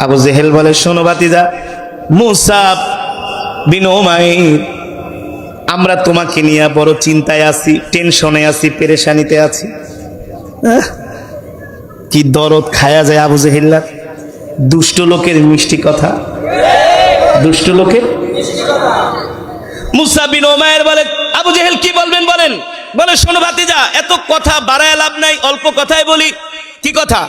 আবু জেহেল বলে, শোনো ভাতিজা মুসাব বিন উমাইর, আমরা তোমাকে নিয়ে বড় চিন্তায় আছি, টেনশনে আছি, পেরেশানিতে আছি। কি দরদ খায়া যায় আবু জেহেল্লার। দুষ্ট লোকের মিষ্টি কথা, দুষ্ট লোকের। মুসাব বিন উমাইর বলে, আবু জেহেল কি বলবেন বলেন। বলে, শোনো ভাতিজা, এত কথা বাড়ায় লাভ নাই, অল্প কথাই বলি। কি কথা?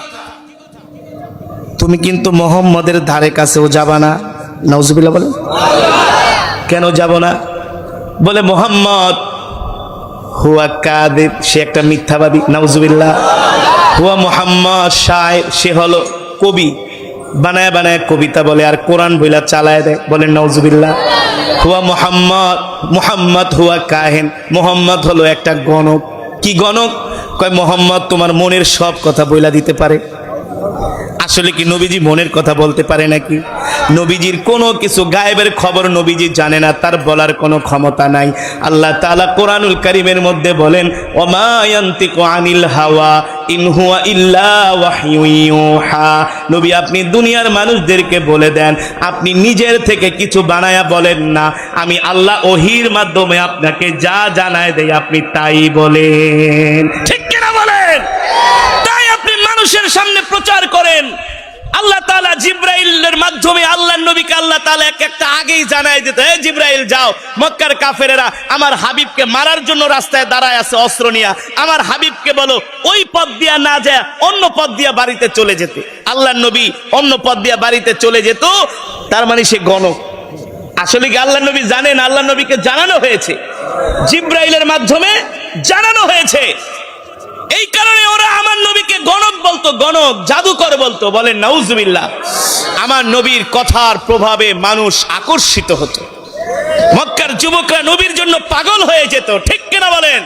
তুমি কিন্তু মোহাম্মদের ধারে কাছেও যাবা না। নাউজুবিল্লাহ বলেন। কেন যাব না? বলে, মোহাম্মদ হুয়া কাযিব, সে একটা মিথ্যাবাদী। নাউজুবিল্লাহ। হুয়া মুহাম্মদ শায়ের, সে হলো কবি, বানায় বানায় কবিতা বলে আর কোরআন বইলা চালায় দেয়। বলেন নাউজুবিল্লাহ। হুয়া মুহাম্মদ হুয়া কাহিন, মোহাম্মদ হলো একটা গণক। কি গণক? কয় মোহাম্মদ তোমার মনের সব কথা বইলা দিতে পারে। আসলে কি নবীজি মনের কথা বলতে পারে নাকি? নবীজির কোনো কিছু গায়েবের খবর নবীজি জানে না, তার বলার কোনো ক্ষমতা নাই। আল্লাহ তাআলা কোরআনুল কারীমের মধ্যে বলেন, ওমা ইয়ান্তিকু আনিল হাওয়া ইন হুয়া ইল্লা ওয়াহয়ুন ইউহা। নবী, আপনি দুনিয়ার মানুষদেরকে বলে দেন, আপনি নিজের থেকে কিছু বানায়া বলেন না, আমি আল্লাহ ওহীর মাধ্যমে আপনাকে যা জানায় দেই আপনি তাই বলেন। ঠিক কিনা বলেন? তাই আপনি মানুষের সামনে প্রচার করেন। আল্লাহ তাআলা জিবরাইলের মাধ্যমে আল্লাহর নবীকে আল্লাহ তাআলা একটা আগেই জানায় দিত, হে জিবরাইল যাও, মক্কার কাফেরেরা আমার হাবিবকে মারার জন্য রাস্তায় দাঁড়ায় আছে অস্ত্র নিয়ে, আমার হাবিবকে বলো ওই পথ দিয়া না যায় অন্য পথ দিয়া বাড়িতে চলে যেতে। আল্লাহর নবী অন্য পথ দিয়া বাড়িতে চলে যেত। তার মানে সে গণক। আসলে কি আল্লাহর নবী জানেন? আল্লাহর নবীকে জানানো হয়েছে, জিবরাইলের মাধ্যমে জানানো হয়েছে। এই কারণে ওরা আমার নবীকে গণক বলতো, গণক, জাদুকর বলতো। বলেন নাউজুবিল্লাহ। আমার নবীর কথার প্রভাবে মানুষ আকর্ষিত হতো, মক্কার যুবকরা নবীর জন্য পাগল হয়ে যেত। ঠিক কিনা বলেন?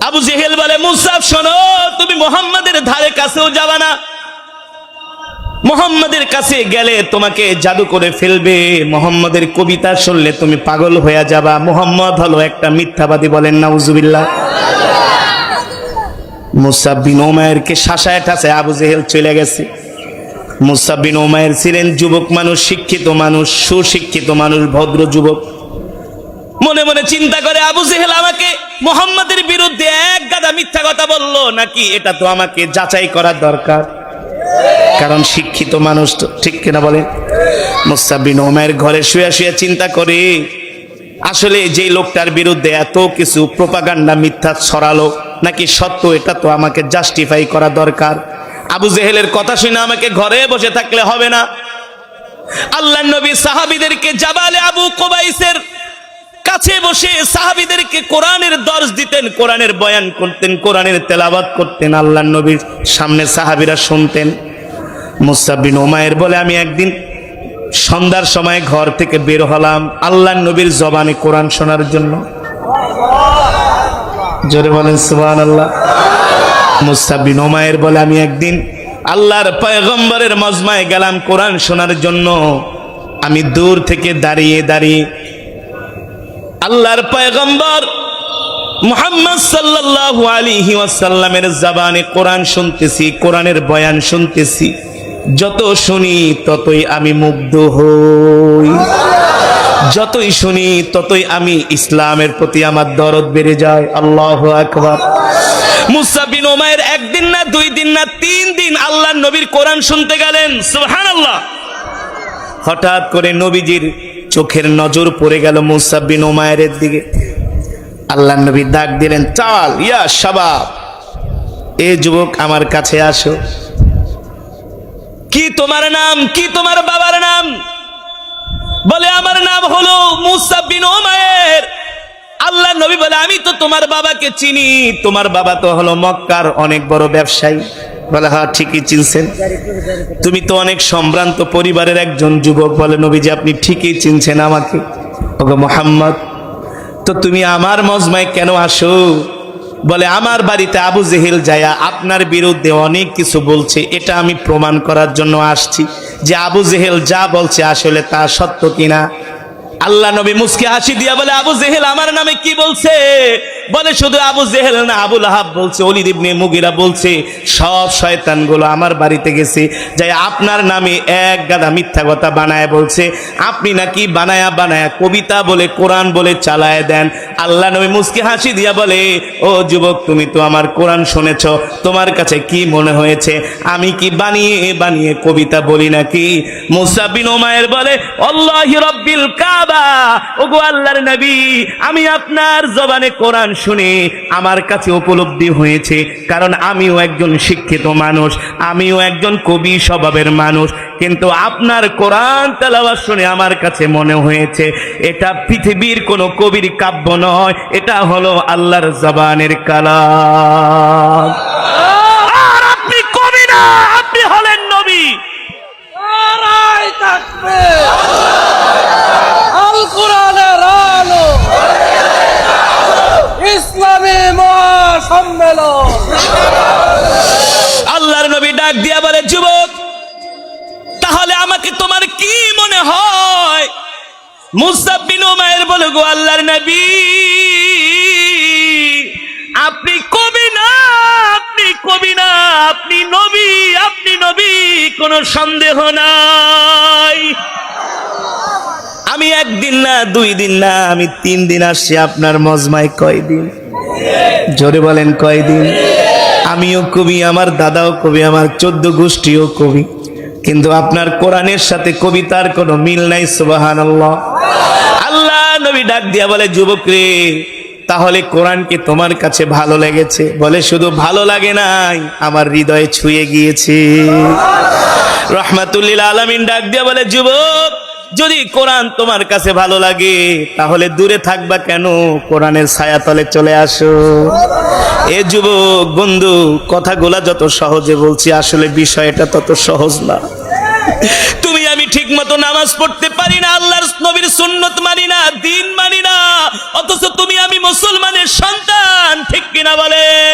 আবু জেহেল বলে, মুসাব শোনো, তুমি মুহাম্মাদের ধারে কাছেও যাবা না। মুহাম্মাদের কাছে গেলে তোমাকে জাদু করে ফেলবে, মুহাম্মাদের কবিতা শুনলে তুমি পাগল হয়ে যাবা। মুহাম্মদ হলো একটা মিথ্যাবাদী। বলেন নাউজুবিল্লাহ। মুসাব বিন উমাইরকে শাসায় ঠাসায় আবু জেহেল চলে গেছে। মুসাব বিন উমাইর ছিলেন যুবক মানুষ, শিক্ষিত মানুষ, সুশিক্ষিত মানুষ, ভদ্র যুবক। মনে মনে চিন্তা করে, আবু জেহেল আমাকে মুহাম্মাদের বিরুদ্ধে এক গাদা মিথ্যা কথা বললো নাকি, এটা তো আমাকে যাচাই করার দরকার, কারণ শিক্ষিত মানুষ তো। ঠিক কিনা বলেন? মুসাব বিন উমাইর ঘরে শুয়ে শুয়ে চিন্তা করে, আসলে যে লোকটার বিরুদ্ধে এত কিছু প্রোপাগান্ডা মিথ্যা ছড়ালো নাকি সত্য, এটা তো আমাকে জাস্টিফাই করা দরকার। আবু জেহেলের কথা শুনে আমাকে ঘরে বসে থাকলে হবে না। আল্লাহর নবী সাহাবীদেরকে জাবালে আবু কুবাইসের কাছে বসে সাহাবীদেরকে কোরআনের দর্শ দিতেন, কোরআনের বয়ান করতেন, কোরআনের তেলাওয়াত করতেন। আল্লাহর নবীর সামনে সাহাবীরা শুনতেন। মুসাব বিন উমাইর বলে, আমি একদিন সন্ধ্যার সময় ঘর থেকে বের হলাম আল্লাহর নবীর জবানে কোরআন শোনার জন্য। জোরে বলেন সুবহানাল্লাহ। মুসাব বিন উমাইর বলে, আমি একদিন আল্লাহর পয়গম্বরের মজমায় গেলাম কোরআন শোনার জন্য। আমি দূর থেকে দাঁড়িয়ে দাঁড়িয়ে আল্লাহর পয়গম্বর মুহাম্মদ সাল্লাল্লাহু আলাইহি ওয়াসাল্লামের জবানে কোরআন শুনতেছি, কোরআনের বয়ান শুনতেছি। যত শুনি ততই আমি মুগ্ধ হই, যতই শুনি ততই আমি ইসলামের প্রতি আমার দরদ বেড়ে যায়। আল্লাহু আকবার। মুসাব বিন উমাইর একদিন না, 2 দিন না, 3 দিন আল্লাহর নবীর কোরআন শুনতে গেলেন। সুবহানাল্লাহ। হঠাৎ করে নবীজির চোখের নজর পড়ে গেল মুসাব বিন উমাইরের দিকে। আল্লাহর নবী ডাক দিলেন, চল ইয়া শাবাব, এ যুবক আমার কাছে আসো। কি তোমার নাম? কি তোমার বাবার নাম? বলে, আমার নাম হলো মুসাব বিন উমাইর। আল্লাহর নবী বলে, আমি তো তোমার বাবাকে চিনি, তোমার বাবা তো হলো মক্কার অনেক বড় ব্যবসায়ী। বলে, হ্যাঁ ঠিকই চিনছেন, তুমি তো অনেক সম্ভ্রান্ত পরিবারের একজন যুবক। বলে, নবীজি আপনি ঠিকই চিনছেন আমাকে। ওগো মুহাম্মদ, তো তুমি আমার মজমায় কেন আসো? বলে, আমার বাড়িতে আবু জেহেল যায়া আপনার বিরুদ্ধে অনেক কিছু বলছে, এটা আমি প্রমাণ করার জন্য আসছি যে আবু জেহেল যা বলছে আসলে তা সত্য কিনা। আল্লাহ নবী মুস্কি হাসি দিয়া বলে, আবু জেহেল আমার নামে কি বলছে? বলে শুধু আবু জেহেল না, আবু লাহাব বলছে, ওলীদ ইবনে মুগীরা বলছে, সব শয়তানগুলো আমার বাড়িতে গেছে, যাই আপনার নামে এক গাদা মিথ্যা কথা বানায় বলছে। আপনি নাকি বানায়া বানায়া কবিতা বলে কোরআন বলে চালায় দেন। আল্লাহ নবী মুস্কি হাসি দিয়া বলে, ও যুবক, তুমি তো আমার কোরআন শুনেছ, তোমার কাছে কি মনে হয়েছে আমি কি বানিয়ে বানিয়ে কবিতা বলি নাকি? মুসা বিন উমাইর বলে, আল্লাহি রাব্বিল কাবা, ওগো আল্লাহর নবী, আমি আপনার জবানে কোরআন শুনে আমার কাছে উপলব্ধি হয়েছে, কারণ আমিও একজন শিক্ষিত মানুষ, আমিও একজন কবি স্বভাবের মানুষ, কিন্তু আপনার কোরআন তেলাওয়াত শুনে আমার কাছে মনে হয়েছে এটা পৃথিবীর কোনো কবির কাব্য নয়, এটা হলো আল্লাহর জবানের কালাম। আর আপনি কবি না, আপনি হলেন নবী। নারায়ে তাকবীর, আল কোরআনের আলো, ইসলামী মহাসম্মেলন। আল্লাহর নবী ডাক দিয়া বলে, যুবক, তাহলে আমাকে তোমার কি মনে হয়? মুসা বিন উমাইর বলে, গো আল্লাহর নবী, আপনি কবি না, আপনি কবি না, আপনি নবী, আপনি নবী, কোনো সন্দেহ নাই। আমি একদিন না, 2 দিন না, আমি 3 দিন আসছি আপনার মজমায়। কয়দিন? জোরে বলেন কয়দিন? আমিও কবি, আমার দাদাও কবি, আমার 14 গোষ্ঠীও কবি, কিন্তু আপনার কোরআনের সাথে কবিতার কোনো মিল নাই। সুবহানাল্লাহ। আল্লাহ নবী ডাক দিয়া বলে, যুবক রে, তাহলে কোরআন কি তোমার কাছে ভালো লেগেছে? বলে, শুধু ভালো লাগে নাই, আমার হৃদয়ে ছুঁয়ে গিয়েছে। রাহমাতুল লিল আলামিন ডাক দিয়া বলে, যুবক, যদি কোরআন তোমার কাছে ভালো লাগে তাহলে দূরে থাকবা কেন? কোরআনের ছায়াতলে চলে আসো। এ যুবক বন্ধু, কথাগুলা যত সহজে বলছি, আসলে বিষয়টা তত সহজ না। তুমি আমি ঠিক মতো নামাজ পড়তে পারি না, আল্লাহর নবীর সুন্নত মানি না, দিন মানি না, অথচ তুমি আমি মুসলমানের সন্তান, ঠিক কিনা বলেন?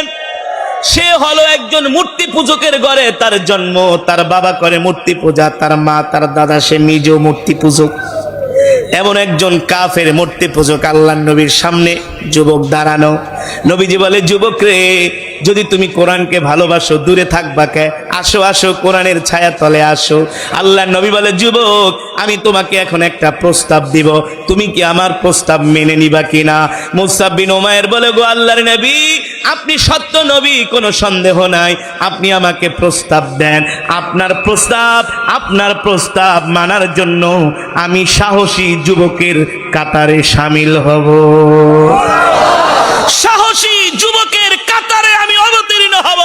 সে হলো একজন মূর্তি পূজকের ঘরে তার জন্ম, তার বাবা করে মূর্তি পূজা, তার মা তার দাদা সে নিজেও মূর্তি পূজক। এমন একজন কাফের মূর্তি পূজক আল্লাহর নবীর সামনে যুবক দাঁড়ানো। নবীজি বলে, যুবক রে, যদি তুমি কোরআনকে ভালোবাসো দূরে থাকবা কে? আসো আসো, কোরআনের ছায়া তলে আসো। আল্লাহর নবী বলে, যুবক, আমি তোমাকে এখন একটা প্রস্তাব দিব, তুমি কি আমার প্রস্তাব মেনে নিবা কিনা? মুসা বিন উমাইর বলে, গো আল্লাহর নবী, আপনি সত্য নবী, কোনো সন্দেহ নাই, আপনি আমাকে প্রস্তাব দেন। আপনার প্রস্তাব মানার জন্য আমি সাহসী যুবকের কাতারে শামিল হব। সাহসী যুবকের কাতারে আমি অবতীর্ণ হব।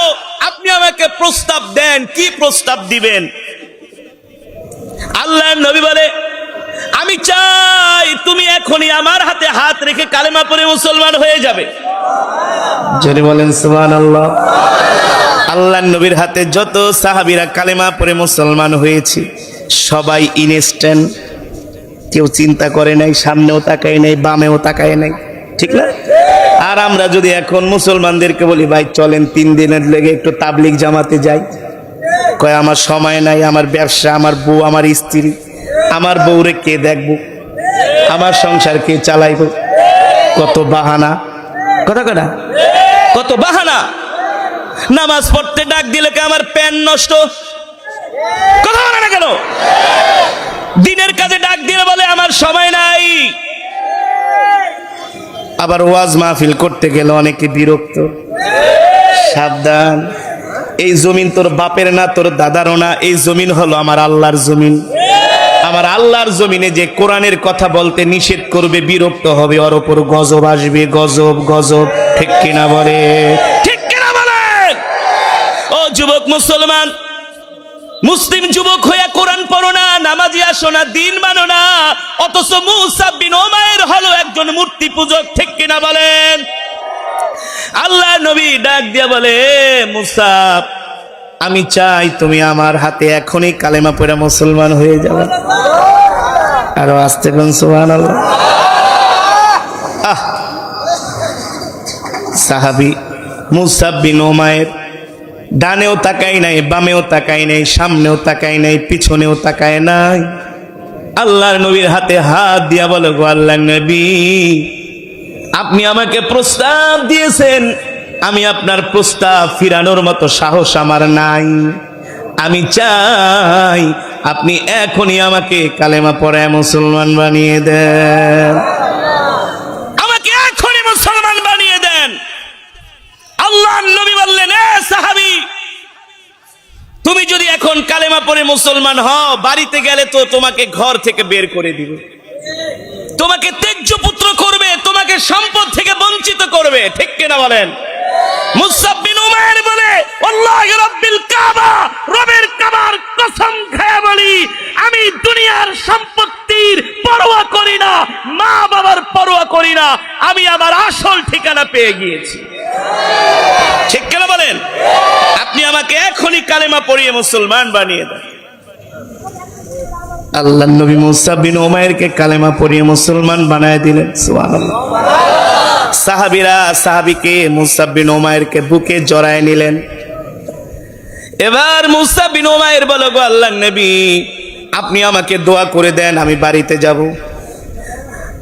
আপনি আমাকে প্রস্তাব দেন, কি প্রস্তাব দিবেন? আল্লাহর নবী বলে, আমি চাই তুমি এখনই আমার হাতে হাত রেখে কালেমা পড়ে মুসলমান হয়ে যাবে। যদি বলেন সুবহানাল্লাহ। আল্লাহর নবীর হাতে যত সাহাবীরা কালেমা পড়ে মুসলমান হয়েছে সবাই ইনস্ট্যান্ট, কেউ চিন্তা করে নাই, সামনেও তাকায় নাই, বামেও তাকায় নাই, ঠিক না? আর আমরা যদি এখন মুসলমানদেরকে বলি, ভাই চলেন 3 দিনের লেগে একটু তাবলিগ জামাতে যাই, কয় আমার সময় নাই, আমার ব্যবসা, আমার বউ, আমার স্ত্রী, আমার বউরে কে দেখবো, আমার সংসার কে চালাইব, কত বাহানা, কথা কত বাহানা। নামাজ পড়তে ডাক দিলে কে আমার প্যান নষ্ট, কথা বলে না কেন? দিনের কাজে ডাক দিলে বলে আমার সময় নাই। আবার ওয়াজ মাহফিল করতে গেলে অনেকে বিরক্ত। সাবধান, এই জমিন তোর বাপের না, তোর দাদারও না, এই জমিন হলো আমার আল্লাহর জমিন। আমার আল্লাহর জমিনে যে কোরআনের কথা বলতে নিষেধ করবে, বিরক্ত হবে, ওর উপর গজব আসবে, গজব গজব, ঠিক কিনা বলে? ঠিক কিনা বলেন? ও যুবক মুসলমান, মুসলিম যুবক হইয়া কোরআন পড়ো না, নামাজি আসো না, দিন মানো না, অথচ মুসা বিন উমাইর হলো একজন মূর্তি পূজক, ঠিক কিনা বলেন? আল্লাহ নবী ডাক দিয়া বলে, মুসা, আমি চাই তুমি আমার হাতে এখনই কালেমা পড়ে মুসলমান হয়ে যাবে। আরো আস্তে কোন সুবহানাল্লাহ। সাহাবী মুসা বিন উমাইর ডানেও তাকাই নাই, বামেও তাকাই নাই, সামনেও তাকাই নাই, পিছনেও তাকায় নাই, আল্লাহর নবীর হাতে হাত দিয়া বলে, গো আল্লাহর নবী, আপনি আমাকে প্রস্তাব দিয়েছেন, আমি আপনার প্রস্তাব ফিরানোর মতো সাহস আমার নাই। আমি চাই আপনি এখনই আমাকে কালেমা পড়ায় মুসলমান বানিয়ে দেন, আমাকে এখনই মুসলমান বানিয়ে দেন। আল্লাহর নবী বললেন, এ সাহাবী, তুমি যদি এখন কালেমা পড়ে মুসলমান হও, বাড়িতে গেলে তো তোমাকে ঘর থেকে বের করে দিবে, তোমাকে ত্যায্য পুত্র করবে, তোমাকে সম্পদ থেকে বঞ্চিত করবে, ঠিক কিনা বলেন? মুসআব বিন উমাইর বলে, আল্লাহি রাব্বিল কাবা, রবের কাবার কসম খেয়ে বলি, আমি দুনিয়ার সম্পত্তির পরোয়া করি না, মা বাবার পরোয়া করি না, আমি আমার আসল ঠিকানা পেয়ে গিয়েছি। ঠিক কিনা বলেন? আপনি আমাকে এখনই কালেমা পড়িয়ে মুসলমান বানিয়ে দেন। আল্লাহর নবী মুসআব বিন উমাইরকে কালেমা পড়িয়ে মুসলমান বানায় দিলেন। সুবহানাল্লাহ। সাহাবীরা সাহাবীকে মুসআব বিন উমাইরকে বুকে জড়ায় নিলেন। এবার মুসআব বিন উমাইর বলে, গো আল্লাহর নবী, আপনি আমাকে দোয়া করে দেন, আমি বাড়িতে যাব,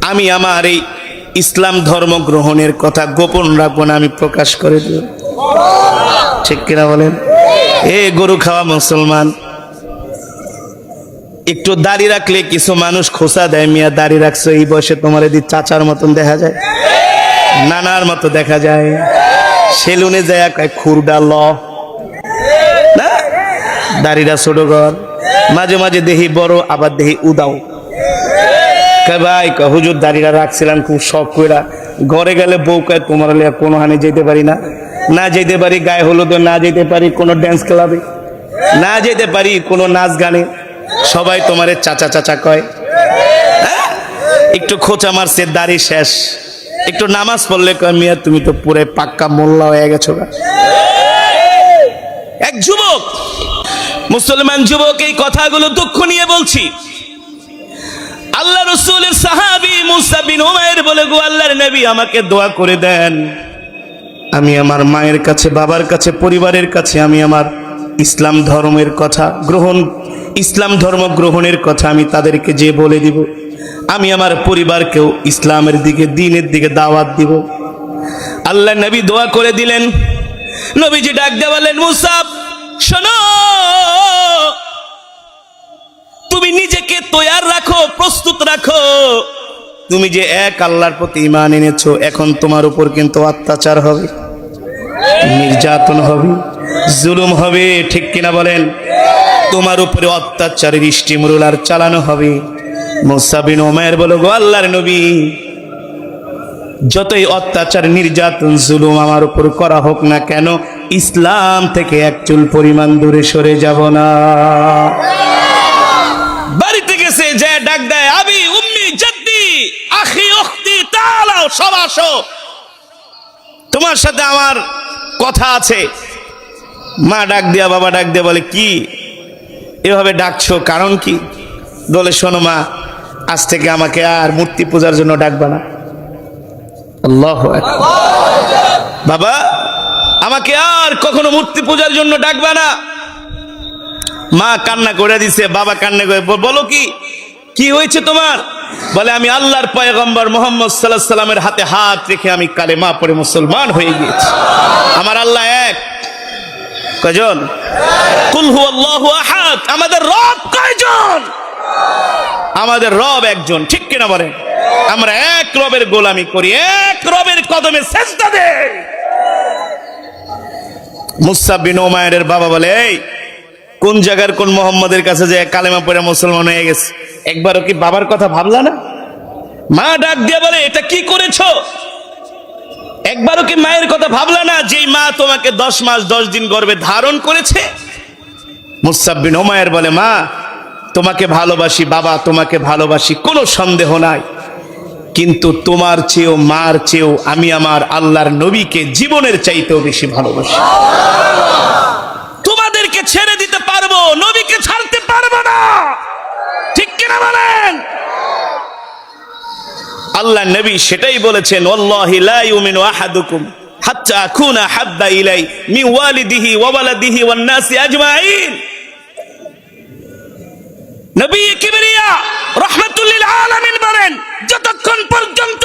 আমি আমার এই ইসলাম ধর্ম গ্রহণের কথা গোপন রাখবো না, আমি প্রকাশ করে দেব। ঠিক কিনা বলেন? এ গরু খাওয়া মুসলমান, একটু দাড়ি রাখলে কিছু মানুষ খোসা দেয়, মিয়া দাড়ি রাখছো এই বয়সে, তোমার এদিকে চাচার মতন দেখা যায়, নানার মতো দেখা যায়, সেলুনে যায় কয় খুরডা ল না, দাড়িটা ছোট কর, মাঝে মাঝে দেহি বড়, আবার দেহি উদাও। ভাই হুজুর দাড়িটা রাখছিলাম খুব শখ কইরা, ঘরে গেলে বউ কয় তোমার কোনো হানে যেতে পারি না, না যেতে পারি গায়ে হলুদে, না যেতে পারি কোনো ড্যান্স ক্লাবে, না যেতে পারি কোনো নাচ গানে, সবাই তোমারে চাচা চাচা কয়। একটু খোঁচা মারছে, দাড়ি শেষ, একটু নামাজ পড়লে কয় মিয়া তুমি তো পুরো পাক্কা মোল্লা হয়ে গেছো। এক যুবক, মুসলমান যুবক, এই কথাগুলো দুঃখ নিয়ে বলছি। আল্লাহ রাসূলের সাহাবী মুসআব বিন উমাইর বলে, গো আল্লাহর নবী, আমাকে দোয়া করে দেন, আমি আমার মায়ের কাছে, বাবার কাছে, পরিবারের কাছে আমি আমার ইসলাম ধর্মের কথা ইসলাম ধর্ম গ্রহণের কথা আমি তাদেরকে যে বলে দিব, আমি আমার পরিবারকেও ইসলামের দিকে, দ্বীনের দিকে দাওয়াত দিব। আল্লাহ নবী দোয়া করে দিলেন। নবীজি ডাক দিয়ে বললেন, মুসআব শোনো, তুমি নিজেকে তৈয়ার রাখো, প্রস্তুত রাখো, তুমি যে এক আল্লাহর প্রতি ঈমান এনেছো, এখন তোমার উপর কিন্তু অত্যাচার হবে, নির্যাতন হবে, জুলুম হবে, ঠিক কিনা বলেন? তোমার উপরে অত্যাচারের স্টিমরোলার চালানো হবে। মুসআব বিন উমাইর বলো, গো আল্লাহর নবী, যতই অত্যাচার, নির্যাতন, জুলুম আমার উপর করা হোক না কেন, ইসলাম থেকে এক চুল পরিমাণ দূরে সরে যাব না। বাড়িতে গেছে, যে ডাক দেয়, আবি উম্মি জাদ্দি আখি উখতি, তাআলাও, সব আসো, তোমার সাথে আমার কথা আছে। মা ডাক দিয়া, বাবা ডাক দিয়া বলে, কি এভাবে ডাকছো, কারণ কি? বলে, শোনো মা, আজ থেকে আমাকে আর মূর্তি পূজার জন্য ডাকবা না। আল্লাহু আকবার। বাবা, আমাকে আর কখনো মূর্তি পূজার জন্য ডাকবা না। মা কান্না করে দিছে, বাবা কান্না করে, বলো কি হয়েছে তোমার? বলে, আমি আল্লাহর পয়গম্বর মুহাম্মদ সাল্লাল্লাহু আলাইহি সাল্লামের হাতে হাত রেখে আমি কালেমা পড়ে মুসলমান হয়ে গিয়েছি। আমার আল্লাহ এক। কয়জন? কুল হুয়াল্লাহু আহাদ। আমাদের রব কয়জন? আমাদের রব একজন, ঠিক কিনা বলেন? আমরা এক রবের গোলামি করি, এক রবের কদমে সেজদা দেই। মুসআব বিন উমাইরের বাবা বলে, এই কোন জায়গার কোন মোহাম্মদের কাছে যে কালেমা পড়ে মুসলমান হয়ে গেছে, একবারও কি বাবার কথা ভাবলা না? মা ডাক দিয়ে বলে, এটা কি করেছো? একবারও কি মায়ের কথা ভাবলা না, যেই মা তোমাকে 10 মাস 10 দিন গর্ভে ধারণ করেছে? মুসআব বিন উমাইর বলে, মা তোমাকে ভালোবাসি, বাবা তোমাকে ভালোবাসি, কোনো সন্দেহ নাই, কিন্তু তোমার চেয়েও, মার চেয়েও আমি আমার আল্লাহর নবীকে জীবনের চাইতেও বেশি ভালোবাসি। তোমাদেরকে ছেড়ে দিতে পারবো, নবীকে ছাড়তে পারবো না, ঠিক কিনা বলেন? আল্লাহ নবী সেটাই বলেছেন, ওয়াল্লাহি লা ইউমিনু আহাদুকুম হাত্তা আকুনা হাব্বা ইলাই মিন ওয়ালিদিহি ওয়া ওয়ালাদিহি ওয়ান নাসি আজমাইন। নবী কিবরিয়া রাহমাতুল লিল আলামিন বলেন, যতক্ষণ পর্যন্ত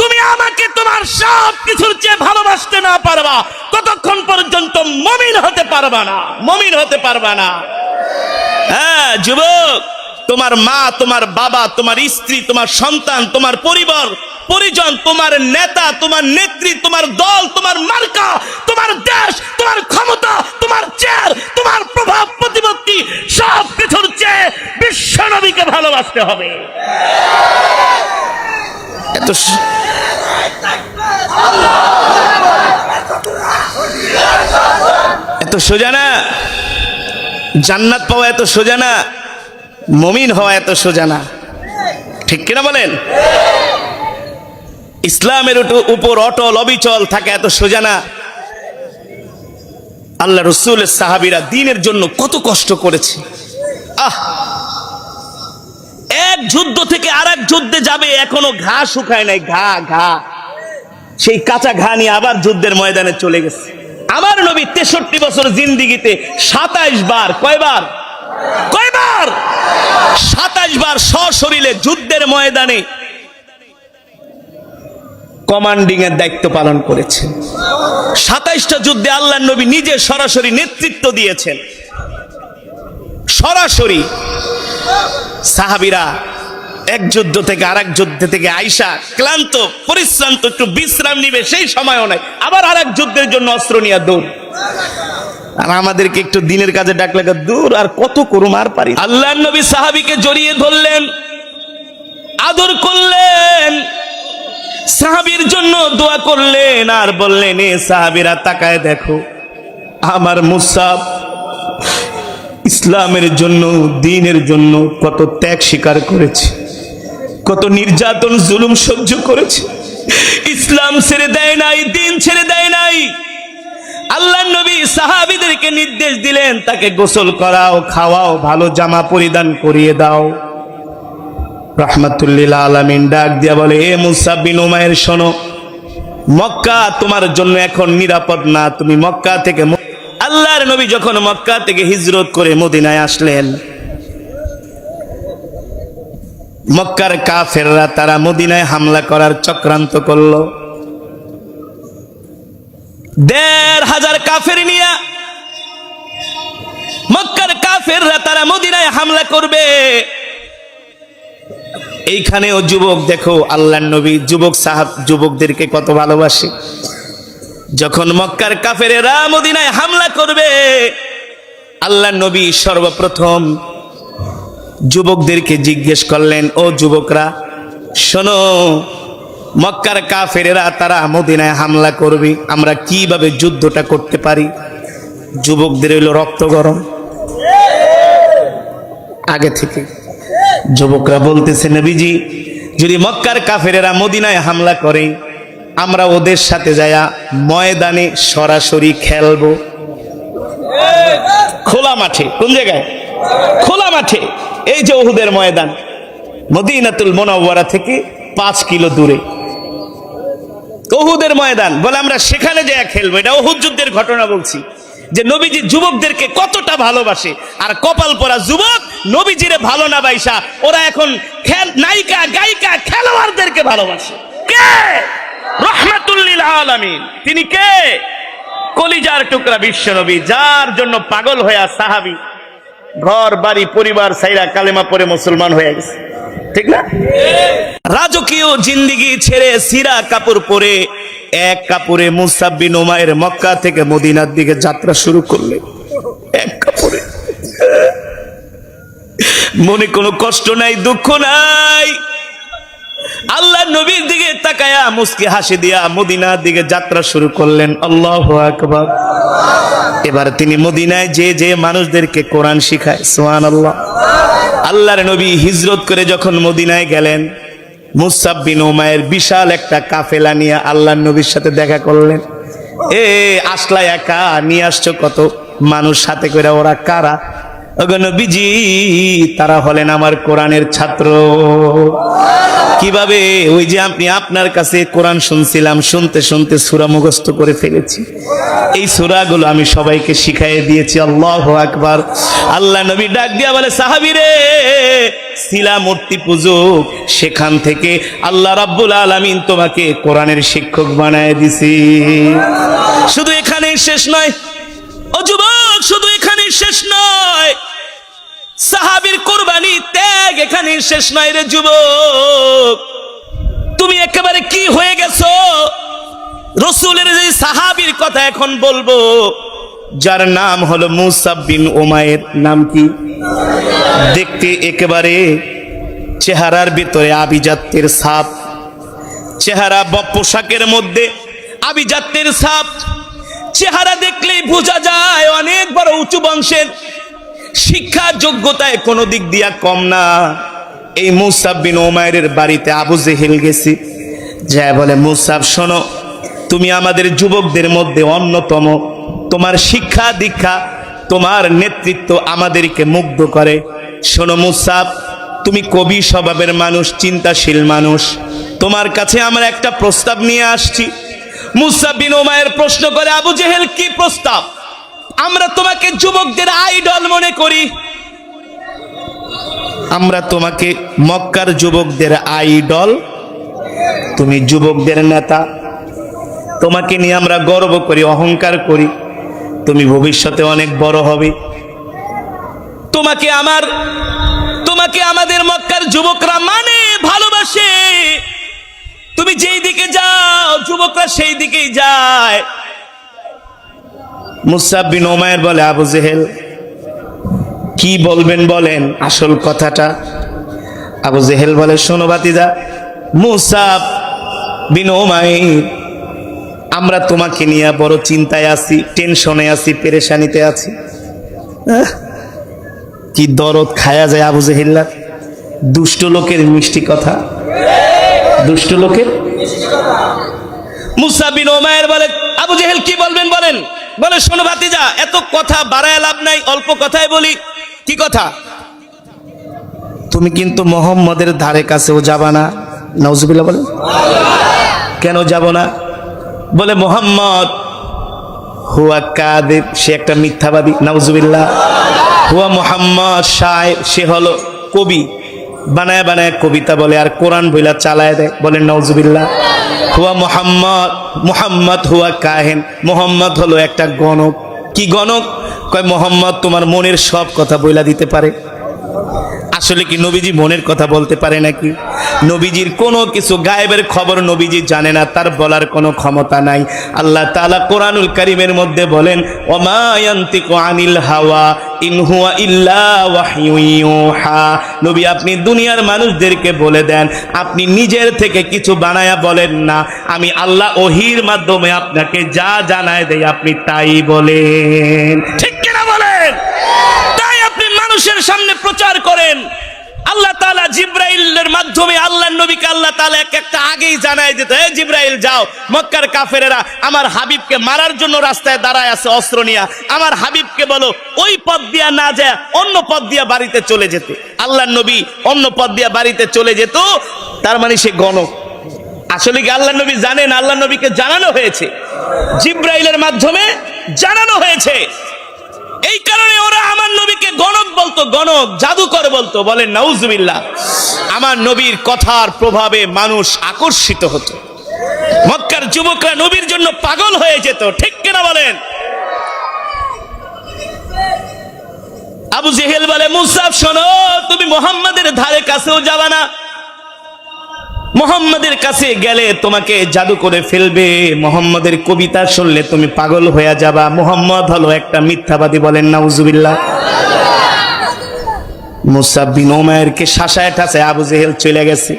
তুমি আমাকে তোমার সব কিছুর চেয়ে ভালোবাসতে না পারবা, ততক্ষণ পর্যন্ত মুমিন হতে পারবা না, মুমিন হতে পারবা না। হ্যাঁ যুবক, তোমার মা, তোমার বাবা, তোমার স্ত্রী, তোমার সন্তান, তোমার পরিবার পরিজন, তোমার নেতা, তোমার নেত্রী, তোমার দল, তোমার মার্কা, তোমার দেশ, তোমার ক্ষমতা, তোমার চেয়ার, তোমার প্রভাব প্রতিপত্তি, সব কিছুর চেয়ে বিশ্ব নবীকে ভালোবাসতে হবে। এত সোজা না, জান্নাত পাওয়া এত সোজা না, মুমিন হওয়া এত সোজা না, ঠিক কিনা বলেন? ইসলামের উপর অটল অবিচল থাকা এত সোজা না। আল্লাহ রসুলের সাহাবীরা দ্বীনের জন্য কত কষ্ট করেছে। এক যুদ্ধ থেকে আরেক যুদ্ধে যাবে, এখনো ঘা শুকায় নাই, ঘা সেই কাঁচা ঘা নিয়ে আবার যুদ্ধের ময়দানে চলে গেছে। আমার নবী 63 বছর জিন্দিগিতে 27 বার, কয়বার 27 বার সশরীরে যুদ্ধের ময়দানে কমান্ডিং এর দায়িত্ব পালন করেছেন। 27টা যুদ্ধে আল্লাহর নবী নিজে সরাসরি নেতৃত্ব দিয়েছেন, সরাসরি। সাহাবীরা এক যুদ্ধ থেকে আরেক যুদ্ধ থেকে আইসা ক্লান্ত পরিশ্রান্ত, একটু বিশ্রাম নিবে সেই সময়ও নাই, আবার আরেক যুদ্ধের জন্য অস্ত্র নিয়ে দৌড়। আর আমাদেরকে একটু দিনের কাজে ডাকলে দূর, আর কত করুম, আর পারি। আল্লাহর নবী সাহাবীকে জড়িয়ে ধরলেন, আদর করলেন, সাহাবীর জন্য দোয়া করলেন, আর বললেন, এ সাহাবীরা তাকায় দেখো, আমার মুসাব ইসলামের জন্য, দ্বীনের জন্য কত ত্যাগ স্বীকার করেছে, কত নির্যাতন জুলুম সহ্য করেছে, ইসলাম ছেড়ে দেয় নাই, দ্বীন ছেড়ে দেয় নাই। আল্লাহর নবী সাহাবীদেরকে নির্দেশ দিলেন, তাকে গোসল করাও, খাওয়াও, ভালো জামা পরিধান করিয়ে দাও। রাহমাতুল লিল আলামিন ডাক দিয়া বলে, এ মুসাব বিন উমাইর শোনো, মক্কা তোমার জন্য এখন নিরাপদ না, তুমি মক্কা থেকে। আল্লাহর নবী যখন মক্কা থেকে হিজরত করে মদিনায় আসলেন, মক্কার কাফেররা তারা মদিনায় হামলা করার চক্রান্ত করলো। ১৫০০ কাফের নিয়ে মক্কার কাফেররা তারা মদিনায় হামলা করবে। এইখানেও যুবক, দেখো আল্লাহর নবী যুবকদেরকে কত ভালোবাসে। যখন মক্কার কাফেরেরা মদিনায় হামলা করবে, আল্লাহর নবী সর্বপ্রথম যুবকদেরকে জিজ্ঞেস করলেন, ও যুবকরা শোনো, মক্কার কাফেরেরা তারা মদিনায় হামলা করবে, আমরা কিভাবে যুদ্ধটা করতে পারি? যুবকদের হইল রক্ত গরম আগে থেকে। যুবকরা বলতেছে, নবীজি, যদি মক্কার কাফেরেরা মদিনায় হামলা করে, আমরা ওদের সাথে যায়া ময়দানে সরাসরি খেলবো, খোলা মাঠে। কোন জায়গায়? খোলা মাঠে। এই যে উহুদের ময়দান, মদিনাতুল মুনাওয়ারা থেকে 5 কিলো দূরে উহুদের ময়দান, বলে আমরা সেখানে যায়া খেলবো। এটা উহুদ যুদ্ধের ঘটনা বলছি, যে নবীজি যুবকদেরকে কতটা ভালোবাসে। আর কপাল পরা যুবক নবীজিরে ভালো না বাইসা ওরা এখন নায়িকা গায়িকা খেলোয়াড়দেরকে ভালোবাসে। কে? রাহমাতুল লিল আলামিন। তিনি কে? কলিজার টুকরা বিশ্ব নবী, যার জন্য পাগল হয়ে সাহাবী ঘর বাড়ি পরিবার ছাইরা কালেমা পড়ে মুসলমান হয়ে গেছে, ঠিক না? রাজকীয় জিন্দেগি ছেড়ে সিরা কাপড় পরে এক কাপড়ে মুসাব বিন উমাইর মক্কা থেকে মদিনার দিকে যাত্রা শুরু করলেন। এক কাপড়ে, মনে কোনো কষ্ট নাই, দুঃখ নাই। আল্লাহ নবীর দিকে তাকায়া মুস্কি হাসি দিয়া মদিনার দিকে যাত্রা শুরু করলেন। আল্লাহু আকবার। এবার তিনি মদিনায় যে মানুষদেরকে কোরআন শিখায়, সুবহানাল্লাহ। আল্লাহর নবী হিজরত করে যখন মদিনায় গেলেন, মুসাব বিন উমাইর বিশাল একটা কাফেলা নিয়ে আল্লাহর নবীর সাথে দেখা করলেন। এ আসলা একা, নিয়ে আসছো কত মানুষ সাথে করে, ওরা কারা? ওগো নবীজি, তারা হলেন আমার কোরআনের ছাত্র। কিভাবে? ওই যে আপনি আপনার কাছে কোরআন শুনছিলাম, শুনতে শুনতে সূরা মুখস্থ করে ফেলেছি। এই সূরাগুলো আমি সবাইকে শিখাইয়ে দিয়েছি। আল্লাহু আকবার। আল্লাহ নবী ডাক দিয়া বলে, সাহাবীরে, শিলা মূর্তি পূজক, সেখান থেকে আল্লাহ রাব্বুল আলামিন তোমাকে কোরআনের শিক্ষক বানায় দিছি। শুধু এখানেই শেষ নয় ও যুবক, শুধু এখানেই শেষ নয়। সাহাবীর কুরবানি ত্যাগ এখানেই শেষ নয় রে যুবক। তুমি একেবারে কি হয়ে গেছো? রাসূলের যে সাহাবীর কথা এখন বলবো, যার নাম হলো মুসাব বিন উমাইর। নাম কি? দেখতে একেবারে চেহারার ভিতরে আভিজাত্যের ছাপ, চেহারা পোশাকের মধ্যে আভিজাত্যের ছাপ। চেহারা দেখলেই বোঝা যায় অনেক বড় উঁচু বংশের, শিক্ষা যোগ্যতায় কোনো দিক দিয়া কম না। এই মুসাব বিন উমাইরের বাড়িতে আবু জেহেল গেছি, যা বলে, মুসাব শোনো, তুমি আমাদের যুবকদের মধ্যে অন্যতম, তোমার শিক্ষা দীক্ষা, তোমার নেতৃত্ব আমাদেরকে মুগ্ধ করে। শোনো মুসাব, তুমি কবি স্বভাবের মানুষ, চিন্তাশীল মানুষ, তোমার কাছে আমরা একটা প্রস্তাব নিয়ে আসছি। মুসাব বিন উমাইর প্রশ্ন করে, আবু জেহেল কি প্রস্তাব? আমরা তোমাকে যুবকদের আইডল মনে করি, আমরা তোমাকে মক্কার যুবকদের আইডল, তুমি যুবকদের নেতা, তোমাকে নিয়ে আমরা গর্ব করি, অহংকার করি, তুমি ভবিষ্যতে অনেক বড় হবে, তোমাকে আমাদের মক্কার যুবকরা মানে, ভালোবাসে, তুমি যেই দিকে যাও যুবকরা সেই দিকেই যায়। মুসাব বিন উমাইর বলে, আবু জেহেল কি বলবেন বলেন আসল কথাটা। আবু জেহেল বলে, শোনো ভাতিজা মুসাব বিন উমাইর, আমরা তোমাকে নিয়ে বড় চিন্তায় আছি, টেনশনে আছি, পেরেশানিতে আছি। কি দরদ খায়া যায় আবু জেহেল্লার। দুষ্ট লোকের মিষ্টি কথা, দুষ্ট লোকের। মুসাব বিন উমাইর বলে, আবু জেহেল কি বলবেন বলেন। বলে, শোনো ভাতিজা, এত কথা বাড়ায় লাভ নাই, অল্প কথাই বলি। কি কথা? তুমি কিন্তু মুহাম্মদের ধারে কাছেও যাবা না। নাউজুবিল্লাহ বলে। কেন যাব না? বলে, মুহাম্মদ হুয়া কাযিব, সে একটা মিথ্যাবাদী। নাউজুবিল্লাহ। হুয়া মুহাম্মদ শায়ের, সে হলো কবি, বানায় বানায় কবিতা বলে আর কোরআন বইলা চালায় দেয়। বলেন নাউজুবিল্লাহ। হুয়া মুহাম্মদ হুয়া কাহিন, মুহাম্মদ হলো একটা গণক। কি গণক? কয় মুহাম্মদ তোমার মনের সব কথা বইলা দিতে পারে। আসলে কি নবীজি মনের কথা বলতে পারে নাকি? নবীজির কোনো কিছু গায়েবের খবর নবীজি জানে না, তার বলার কোনো ক্ষমতা নাই। আল্লাহ তাআলা কোরআনুল কারীমের মধ্যে বলেন, ওমা ইয়ান্তিকু আনিল হাওয়া ইন হুয়া ইল্লা ওয়াহয়ুন ইউহা। নবী আপনি দুনিয়ার মানুষদেরকে বলে দেন, আপনি নিজের থেকে কিছু বানায়া বলেন না, আমি আল্লাহ ওহীর মাধ্যমে আপনাকে যা জানায় দেই আপনি তাই বলেন। ঠিক কিনা বলেন? তাই আপনি মানুষের সামনে প্রচার করেন। আল্লাহ তাআলা জিবরাইলের মাধ্যমে আল্লাহর নবীকে আল্লাহ তাআলা একটা আগেই জানায় দিত, এই জিবরাইল যাও, মক্কার কাফেরেরা আমার হাবিবকে মারার জন্য রাস্তায় দাঁড়ায় আছে অস্ত্র নিয়ে, আমার হাবিবকে বলো ওই পথ দিয়া না যায় অন্য পথ দিয়া বাড়িতে চলে যেতে। আল্লাহর নবী অন্য পথ দিয়া বাড়িতে চলে যেত। তার মানে সে গণক। আসলে কি আল্লাহর নবী জানেন? আল্লাহর নবীকে জানানো হয়েছে, জিবরাইলের মাধ্যমে জানানো হয়েছে। এই কারণে ওরা আমার নবীকে গণক বলতো, গণক, জাদুকর বলতো। বলেন নাউজুবিল্লাহ। আমার নবীর কথার প্রভাবে মানুষ আকর্ষিত হতো, মক্কার যুবকরা নবীর জন্য পাগল হয়ে যেত। ঠিক কিনা বলেন? আবু জেহেল বলে, মুসাব শোনো, তুমি মুহাম্মাদের ধারে কাছেও যাবা না, মুহাম্মাদের কাছে গেলে তোমাকে জাদু করে ফেলবে, মুহাম্মাদের কবিতা শুনলে তুমি পাগল হয়ে যাবা, মুহাম্মদ হলো একটা মিথ্যাবাদী। বলেন নাউজুবিল্লাহ। মুসাব বিন উমাইরকে শাসায় ঠাসায় আবু জেহেল চলে গেছে।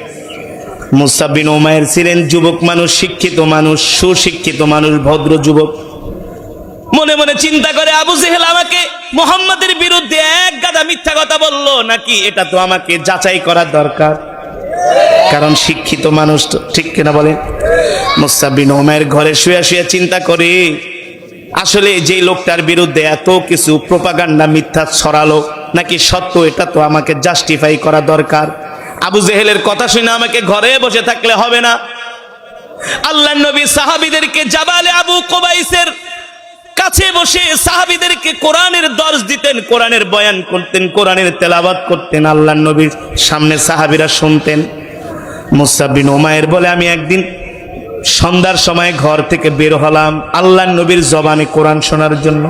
মুসাব বিন উমাইর ছিলেন যুবক মানুষ, শিক্ষিত মানুষ, সুশিক্ষিত মানুষ, ভদ্র যুবক। মনে মনে চিন্তা করে, আবু জেহেল আমাকে মুহাম্মাদের বিরুদ্ধে এক গাদা মিথ্যা কথা বললো নাকি, এটা তো আমাকে যাচাই করা দরকার, কারণ শিক্ষিত মানুষ তো। ঠিক কিনা বলেন? মুসাব বিন উমাইর ঘরে শুয়ে শুয়ে চিন্তা করে, আসলে যে লোকটার বিরুদ্ধে এত কিছু প্রোপাগান্ডা মিথ্যা ছড়ালো নাকি সত্য, এটা তো আমাকে জাস্টিফাই করা দরকার। আবু জেহেলের কথা শুনে আমাকে ঘরে বসে থাকলে হবে না। আল্লাহর নবী সাহাবীদেরকে জাবালে আবু কুবাইসের কাছে বসে সাহাবীদেরকে কোরআনের দর্শ দিতেন, কোরআনের বয়ান করতেন, কোরআনের তেলাওয়াত করতেন। আল্লাহর নবীর সামনে সাহাবীরা শুনতেন। মুসআব বিন উমাইর বলে, আমি একদিন সন্ধ্যার সময় ঘর থেকে বের হলাম আল্লাহর নবীর জবানে কোরআন শোনার জন্য।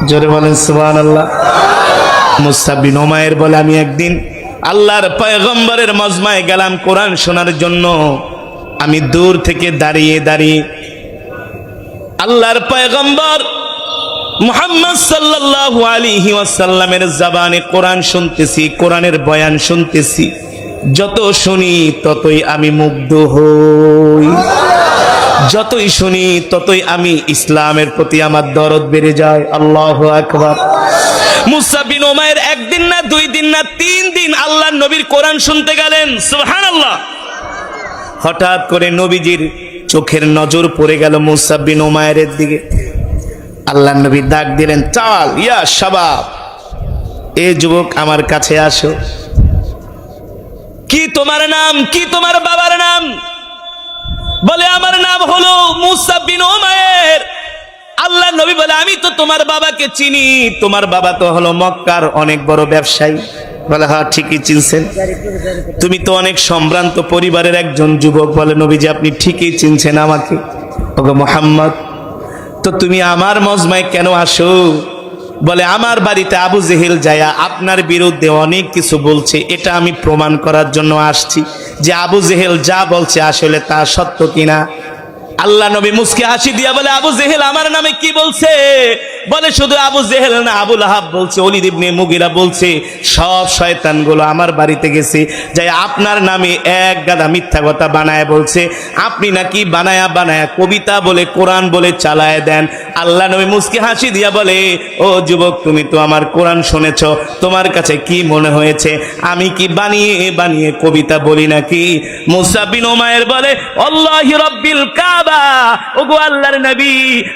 জোরে বলেন সুবহানাল্লাহ। মুসআব বিন উমাইর বলে, আমি একদিন আল্লাহর পয়গম্বরের মজমায় গেলাম কোরআন শোনার জন্য। আমি দূর থেকে দাঁড়িয়ে দাঁড়িয়ে আল্লাহর পয়গম্বর মুহাম্মদ সাল্লাল্লাহু আলাইহি ওয়াসাল্লামের জবানে কোরআন শুনতেছি, কোরআনের বয়ান শুনতেছি। যত শুনি ততই আমি মুগ্ধ হই, যতই শুনি ততই আমি ইসলামের প্রতি আমার দরদ বেড়ে যায়। আল্লাহু আকবার। মুসআব বিন উমাইর একদিন না, 2 দিন না, 3 দিন আল্লাহর নবীর কোরআন শুনতে গেলেন। সুবহানাল্লাহ। হঠাৎ করে নবীজির চোখের নজর পড়ে গেল মুসআব বিন উমাইরের দিকে। আল্লাহর নবী ডাক দিলেন, চাল ইয়া শাবাব, এ যুবক আমার কাছে আসো। কি তোমার নাম? কি তোমার বাবার নাম? বলে, আমার নাম হলো মুসআব বিন উমাইর। আল্লাহর নবী বলে, আমি তো তোমার বাবাকে চিনি, তোমার বাবা তো হলো মক্কার অনেক বড় ব্যবসায়ী। বলে, হ্যাঁ ঠিকই চিনছেন, তুমি তো অনেক সম্ভ্রান্ত পরিবারের একজন যুবক। বলে, নবীজি আপনি ঠিকই চিনছেন আমাকে। ওগো মুহাম্মদ, তো তুমি আমার মজমায় কেন আসো? বলে, আমার বাড়িতে আবু জেহেল যায়া আপনার বিরুদ্ধে অনেক কিছু বলছে, এটা আমি প্রমাণ করার জন্য আসছি যে আবু জেহেল যা বলছে আসলে তা সত্য কিনা। আল্লাহ নবী মুস্কি হাসি দিয়া বলে, আবু জেহেল আমার নামে কি বলছে? বলে, শুধু আবু জেহেল না, আবু লাহাব বলছে, ওলীদ ইবনে মুগীরা বলছে, সব শয়তানগুলো আমার বাড়িতে গেছে, যাই আপনার নামে এক গাদা মিথ্যা কথা বানায় বলছে। আপনি নাকি বানায়া বানায়া কবিতা বলে, কোরআন বলে চালায় দেন। আল্লাহ নবী মুস্কি হাসি দিয়া বলে, ও যুবক, তুমি তো আমার কোরআন শুনেছ, তোমার কাছে কি মনে হয়েছে আমি কি বানিয়ে বানিয়ে কবিতা বলি নাকি? মুসআব বিন উমাইর বলে, আল্লাহি রাব্বিল কাবা, ওগো আল্লাহর নবী,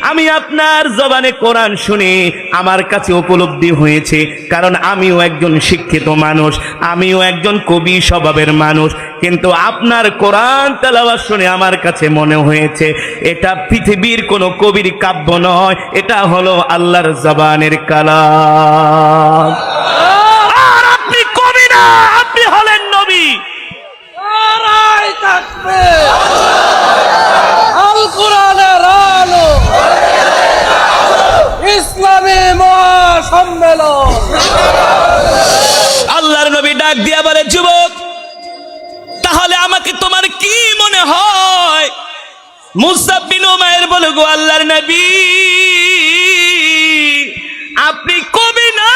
আমি আপনার জবানে কোরআন শুনে আমার কাছে উপলব্ধি হয়েছে, কারণ আমিও একজন শিক্ষিত মানুষ, আমিও একজন কবি স্বভাবের মানুষ, কিন্তু আপনার কোরআন তেলাওয়াত শুনে আমার কাছে মনে হয়েছে এটা পৃথিবীর কোনো কবির কাব্য নয়, এটা হলো আল্লাহর জবানের কালাম। আর আপনি কবি না, আপনি হলেন নবী। নারায়ে তাকবীর। আল কোরআনের আলো, ইসলামী মহাসম্মেলন। আল্লাহর নবী ডাক দিয়া বলে, যুবক, তাহলে আমাকে তোমার কি মনে হয়? মুসআব বিন উমাইর বলে, গো আল্লাহর নবী, আপনি কবি না,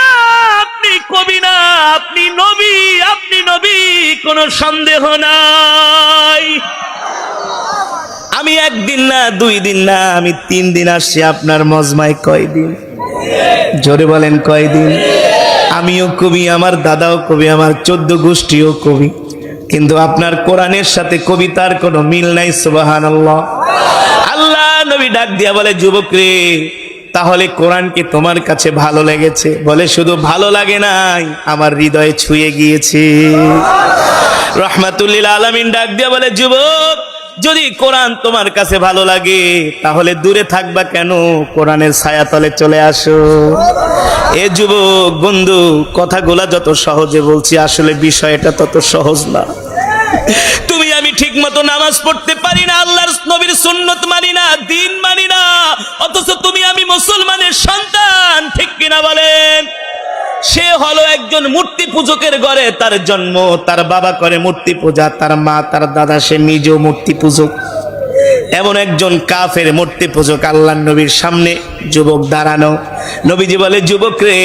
আপনি কবি না, আপনি নবী, আপনি নবী, কোনো সন্দেহ নাই। আমি 1 দিন না, 2 দিন না, আমি 3 দিন আসছি আপনার মজমায়। কয়দিন? জোরে বলেন কয়দিন? আমিও কবি, আমার দাদাও কবি, আমার 14 গোষ্ঠীও কবি, কিন্তু আপনার কোরআনের সাথে কবিতার কোনো মিল নাই। সুবহানাল্লাহ। আল্লাহ নবী ডাক দিয়া বলে, যুবক রে, তাহলে কোরআন কি তোমার কাছে ভালো লেগেছে? বলে, শুধু ভালো লাগে নাই, আমার হৃদয়ে ছুঁয়ে গিয়েছে। রাহমাতুল লিল আলামিন ডাক দিয়া বলে, যুবক, যদি কোরআন তোমার কাছে ভালো লাগে তাহলে দূরে থাকবা কেন? কোরআনের ছায়াতলে চলে আসো। এ যুবক বন্ধু, কথাগুলা যত সহজে বলছি, আসলে বিষয়টা তত সহজ না। তুমি আমি ঠিক মতো নামাজ পড়তে পারি না, আল্লাহর নবীর সুন্নত মানি না, দিন মানি না, অথচ তুমি আমি মুসলমানের সন্তান, ঠিক কিনা বলেন? সে হলো একজন মূর্তি পূজকের ঘরে তার জন্ম, তার বাবা করে মূর্তি পূজা, তার মা তার দাদা সে নিজেও মূর্তি পূজক। এমন একজন কাফের মূর্তি পূজক আল্লাহর নবীর সামনে যুবক দাঁড়ানো। নবীজি বলে, যুবক রে,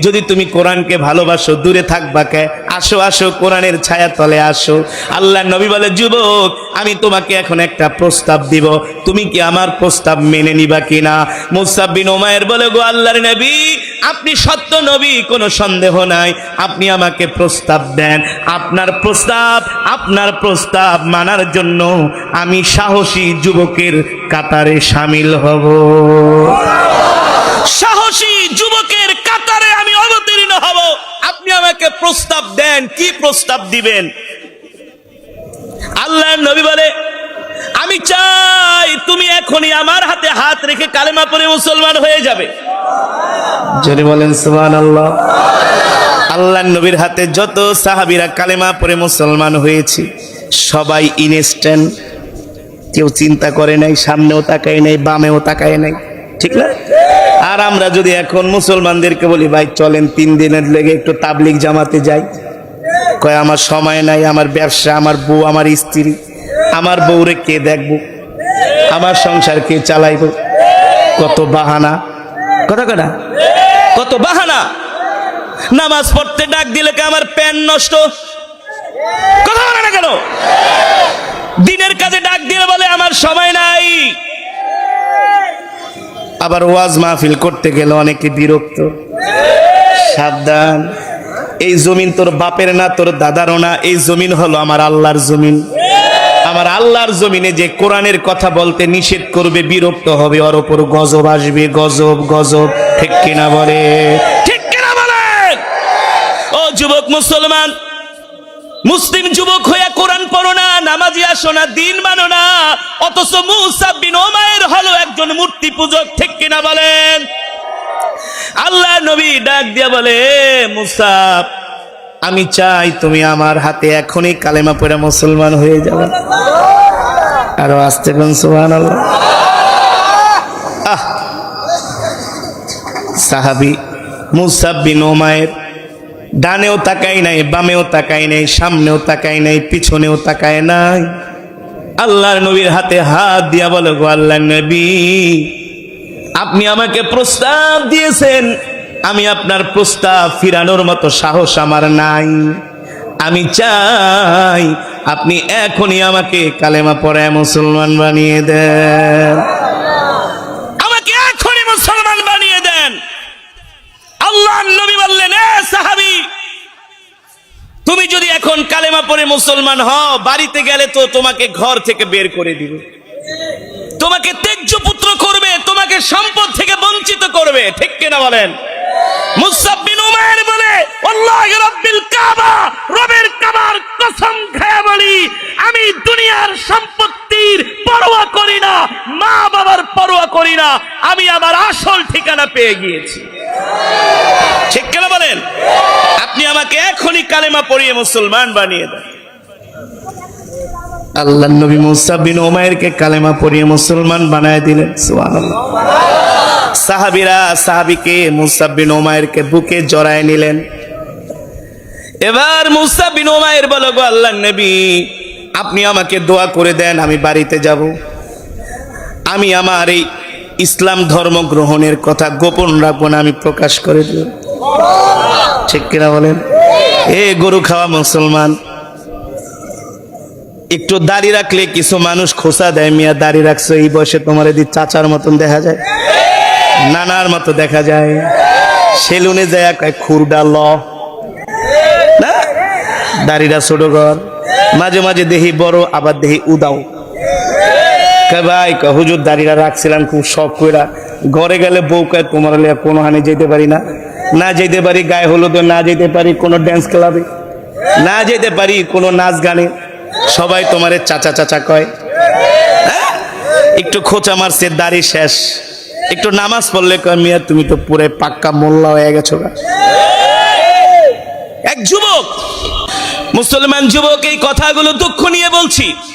যদি তুমি কোরআনকে ভালোবাসো দূরে থাকবা কে? আসো আসো, কোরআনের ছায়া তলে আসো। আল্লাহর নবী বলে, যুবক, আমি তোমাকে এখন একটা প্রস্তাব দিব, তুমি কি আমার প্রস্তাব মেনে নিবা কিনা? মুসআব বিন উমাইর বলে, গো আল্লাহর নবী, আপনি সত্য নবী, কোনো সন্দেহ নাই, আপনি আমাকে প্রস্তাব দেন। আপনার প্রস্তাব মানার জন্য আমি সাহসী যুবকের কাতারে শামিল হব, সাহসী যুবকের কাতারে আমি অবতীর্ণ হব। আপনি আমাকে প্রস্তাব দেন, কি প্রস্তাব দিবেন? আল্লাহর নবী বলে, আমি চাই তুমি এখনই আমার হাতে হাত রেখে কালেমা পড়ে মুসলমান হয়ে যাবে। জোরে বলেন সুবহানাল্লাহ। আল্লাহর নবীর হাতে যত সাহাবীরা কালেমা পড়ে মুসলমান হয়েছে সবাই ইনস্ট্যান্ট, কেউ চিন্তা করে নাই, সামনেও তাকায় নাই, বামেও তাকায় নাই, ঠিক না? আর আমরা যদি এখন মুসলমানদেরকে বলি, ভাই চলেন 3 দিনের লেগে একটু তাবলিগ জামাতে যাই, কয় আমার সময় নাই, আমার ব্যবসা, আমার বউ, আমার স্ত্রী, আমার বউরে কে দেখবো, আমার সংসার কে চালাইব, কত বাহানা, কথা কথা, কত বাহানা। নামাজ পড়তে ডাক দিলে কে আমার প্যান নষ্ট, কথা বলে না কেন? দিনের কাজে ডাক দিলে বলে আমার সময় নাই। আবার ওয়াজ মাহফিল করতে গেলে অনেকে বিরক্ত। সাবধান, এই জমিন তোর বাপের না, তোর দাদারও না, এই জমিন হলো আমার আল্লাহর জমিন। আমার আল্লাহর জমিনে যে কোরআনের কথা বলতে নিষেধ করবে, বিরক্ত হবে, ওর উপর গজব আসবে, গজব গজব, ঠিক কিনা বলে? ঠিক কিনা বলেন? ও যুবক মুসলমান, মুসলিম যুবক হয়ে কোরআন পড়ো না, নামাজি আসো না, দিন মানো না, অথচ মুসাব বিন উমাইর হলো একজন মূর্তি পূজক, ঠিক কিনা বলেন? আল্লাহ নবী ডাক দিয়া বলে, মুসাব, আমি চাই তুমি আমার হাতে এখনই কালেমা পড়ে মুসলমান হয়ে যাবে। আরো আস্তে কোন সুবহানাল্লাহ। সাহাবী মুসাব বিন উমাইর ডানেও তাকাই নাই, বামেও তাকাই নাই, সামনেও তাকাই নাই, পিছনেও তাকায় নাই। আল্লাহর নবীর হাতে হাত দিয়া বলে, গো আল্লাহর নবী, আপনি আমাকে প্রস্তাব দিয়েছেন, আমি আপনার প্রস্তাব ফিরানোর মতো সাহস আমার নাই। আমি চাই আপনি এখনই আমাকে কালেমা পড়ে মুসলমান বানিয়ে দেন, আমাকে এখনই মুসলমান বানিয়ে দেন। আল্লাহর নবী বললেন, এ সাহাবী, তুমি যদি এখন কালেমা পড়ে মুসলমান হও, বাড়িতে গেলে তো তোমাকে ঘর থেকে বের করে দিবে, তোমাকে ত্যায্য পুত্র করবে, তোমাকে সম্পদ থেকে বঞ্চিত করবে, ঠিক কিনা বলেন? মুসাব বিন উমাইর বলে, আল্লাহি রাব্বিল কাবা, রবের কাবার কসম খেয়ে বলি, আমি দুনিয়ার সম্পত্তির পরোয়া করি না, মা বাবার পরোয়া করি না, আমি আমার আসল ঠিকানা পেয়ে গিয়েছি, ঠিক কিনা বলেন? আপনি আমাকে এখনই কালেমা পড়িয়ে মুসলমান বানিয়ে দেন। আল্লাহর নবী মুসাব বিন উমাইরকে কালেমা পড়িয়ে মুসলমান বানায় দিলেন। সুবহানাল্লাহ। সাহাবীরা সাহাবীকে মুসাব বিন উমাইরকে বুকে জড়ায় নিলেন। এবার মুসাব বিন উমাইর বলে, গো আল্লাহর নবী, আপনি আমাকে দোয়া করে দেন, আমি বাড়িতে যাব, আমি আমার এই ইসলাম ধর্ম গ্রহণের কথা গোপন রাখবো না, আমি প্রকাশ করে দেব, ঠিক কিনা বলেন? এ গরু খাওয়া মুসলমান, একটু দাড়ি রাখলে কিছু মানুষ খোসা দেয়, মিয়া দাড়ি রাখছো, এই বয়সে তোমার এদি চাচার মতন দেখা যায়, নানার মতো দেখা যায়, সেলুনে যায় কয় খুরডা ল না, দাড়িটা ছোট কর, মাঝে মাঝে দেহি বড়, আবার দেহি উদাও। ভাই হুজুর দাড়িটা রাখছিলাম খুব শখ কইরা, ঘরে গেলে বউ কয় তোমার কোনো হানি যেতে পারি না, না যেতে পারি গায়ে হলুদে, না যেতে পারি কোনো ড্যান্স ক্লাবে, না যেতে পারি কোনো নাচ গানে, সবাই তোমারে চাচা চাচা কয়। একটু খোঁচা মারছে, দাড়ি শেষ, একটু নামাজ পড়লে কয় মিয়া তুমি তো পুরো পাক্কা মোল্লা হয়ে গেছো। এক যুবক, মুসলমান যুবক, এই কথাগুলো দুঃখ নিয়ে বলছি।